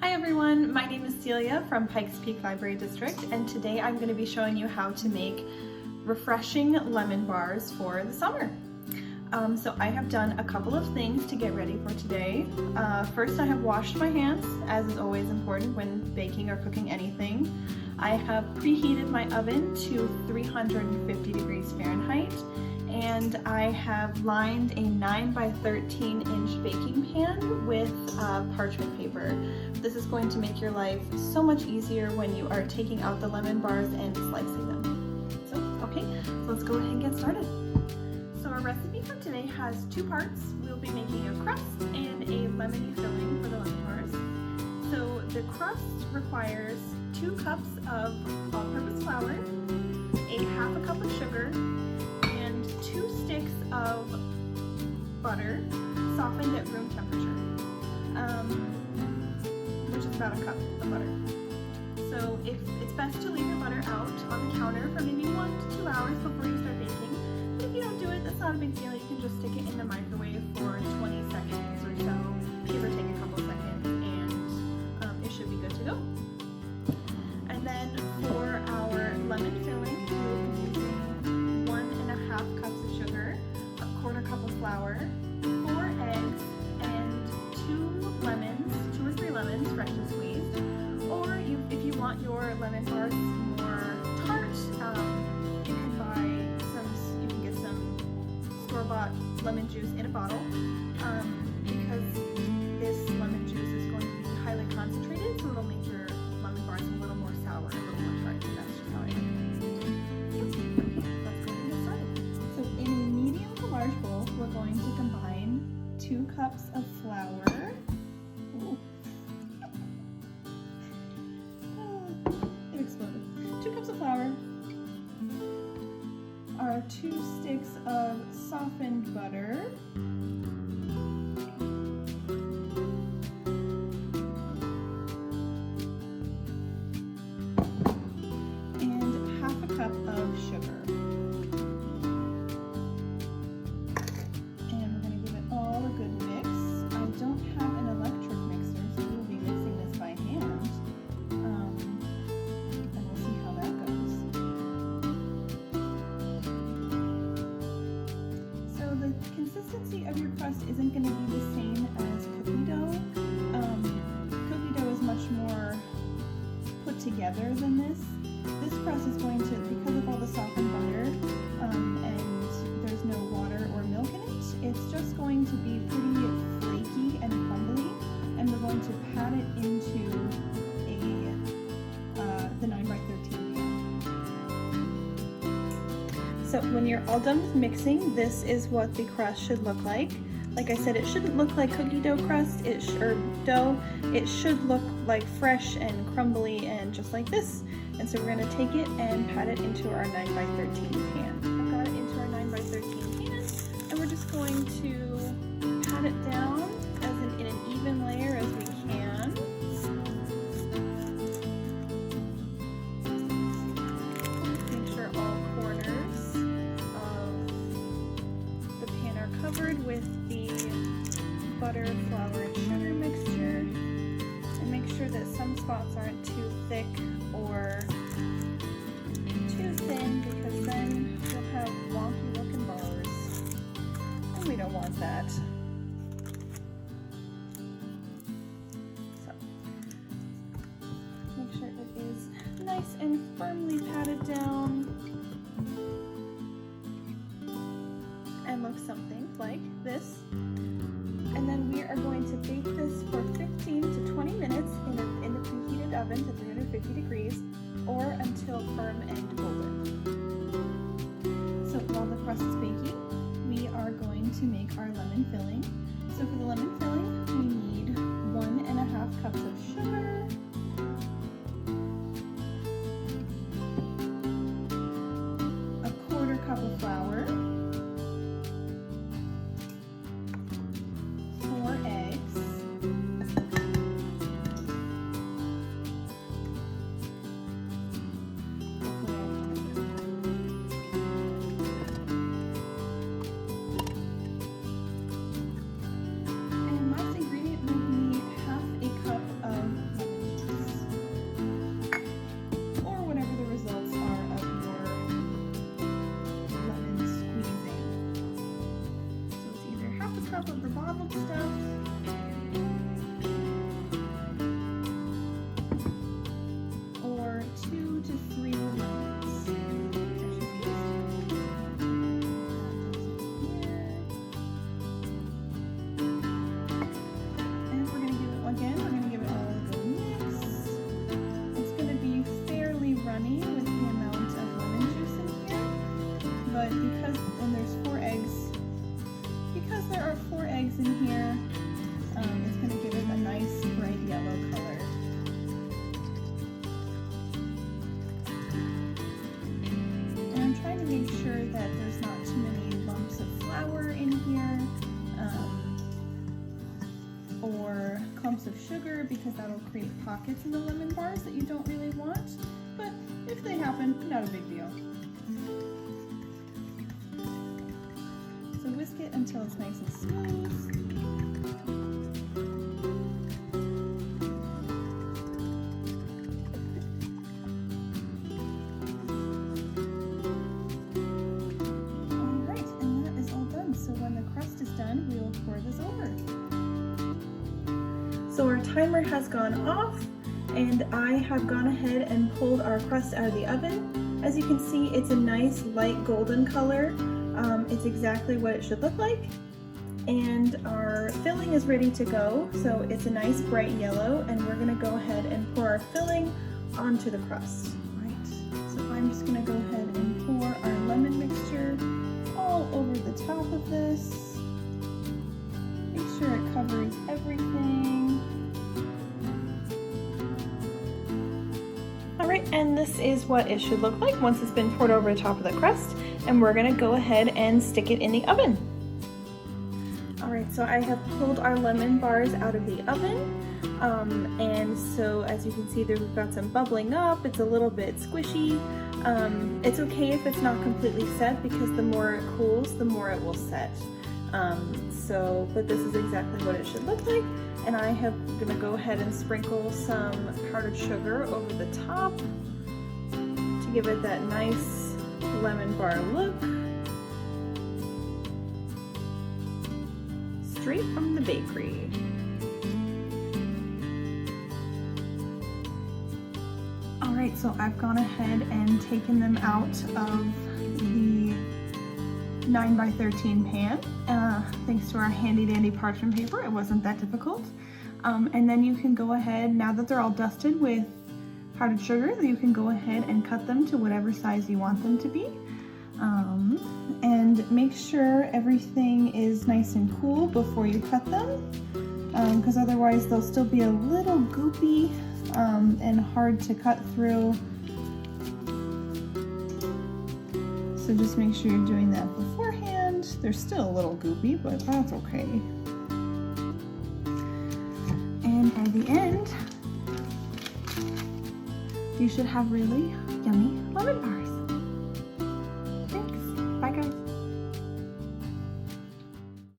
Hi everyone, my name is Celia from Pikes Peak Library District, and today I'm going to be showing you how to make refreshing lemon bars for the summer. So I have done a couple of things to get ready for today. First, I have washed my hands, as is always important when baking or cooking anything. I have preheated my oven to 350 degrees Fahrenheit, and I have lined a 9 by 13 inch baking pan with parchment paper. This is going to make your life so much easier when you are taking out the lemon bars and slicing them. Okay, so let's go ahead and get started. So our recipe for today has two parts. We'll be making a crust and a lemony filling for the lemon bars. So the crust requires 2 cups of all-purpose flour, a half a cup of sugar, 2 sticks of butter softened at room temperature, which is about a cup of butter. So it's best to leave your butter out on the counter for maybe 1 to 2 hours before you start baking. But if you don't do it, that's not a big deal. You can just stick it in the microwave for 20 seconds or so, give or take a couple seconds, and it should be good to go. And then for our lemon filling, we'll be using 1.5 cups of sugar, a 1/4 cup of flour, 4 eggs, and 2 lemons, 2 or 3 lemons, freshly squeezed. Or if you want your lemon bars more tart, you can get some store-bought lemon juice in a bottle, because this lemon juice is going to be highly concentrated, so it'll make your lemon bars a little more sour, a little more tart. That's just how I like it. Let's go ahead and get started. So in a medium to large bowl, we're going to combine 2 cups of flour. Ooh. It exploded. 2 cups of flour, our 2 sticks of softened butter, and half a cup of sugar. And we're going to give it all a good mix. I don't have an electric mixer, so we'll be mixing this by hand. And we'll see how that goes. So the consistency of your crust isn't going to be the same as cookie dough. Cookie dough is much more put together than this. This crust is going to, because of all the softened butter, and there's no water or milk in it, it's just going to be pretty flaky and crumbly, and we're going to pat it into the 9 by 13 pan. So when you're all done with mixing, this is what the crust should look like. Like I said, it shouldn't look like cookie dough crust, or dough. It should look like fresh and crumbly and just like this. And so we're going to take it and pat it into our 9 by 13 pan. I've got it into our 9 by 13 pan, and we're just going to pat it down in an even layer as we can. Make sure all corners of the pan are covered with the butter, flour, and sugar mixture, and make sure that some spots aren't too thick or too thin, because then you'll have wonky looking bars, and we don't want that. So make sure it is nice and firmly patted down and looks something like this. And then we are going to bake this for 15 to 20 minutes in the preheated oven to 350 degrees, or until firm and golden. So while the crust is baking, we are going to make our lemon filling. So for the lemon filling, we need 1.5 cups of sugar, a 1/4 cup of flour, 4 eggs, and top of the bottled stuff. Or 2 to 3 lemons. And we're going to give it, again, we're going to give it all a good mix. It's going to be fairly runny with the amount of lemon juice in here. But because, and there's 4 eggs, because there are 4 eggs in here, it's going to give it a nice bright yellow color. And I'm trying to make sure that there's not too many lumps of flour in here, or clumps of sugar, because that'll create pockets in the lemon bars that you don't really want. But if they happen, not a big deal. So whisk it until it's nice and smooth. Alright, and that is all done. So when the crust is done, we will pour this over. So our timer has gone off, and I have gone ahead and pulled our crust out of the oven. As you can see, it's a nice light golden color. It's exactly what it should look like. And our filling is ready to go. So it's a nice bright yellow, and we're gonna go ahead and pour our filling onto the crust. Right. So I'm just gonna go ahead and pour our lemon mixture all over the top of this. Make sure it covers everything. Alright, and this is what it should look like once it's been poured over the top of the crust, and we're going to go ahead and stick it in the oven. Alright, so I have pulled our lemon bars out of the oven, and so as you can see, we've got some bubbling up. It's a little bit squishy. It's okay if it's not completely set, because the more it cools, the more it will set. But this is exactly what it should look like, and I am going to go ahead and sprinkle some powdered sugar over the top to give it that nice lemon bar look, straight from the bakery. Alright, so I've gone ahead and taken them out of the 9x13 pan, thanks to our handy dandy parchment paper. It wasn't that difficult. And then you can go ahead, now that they're all dusted with powdered sugar, you can go ahead and cut them to whatever size you want them to be. And make sure everything is nice and cool before you cut them, because otherwise they'll still be a little goopy and hard to cut through. So just make sure you're doing that beforehand. They're still a little goopy, but that's okay. And by the end, you should have really yummy lemon bars.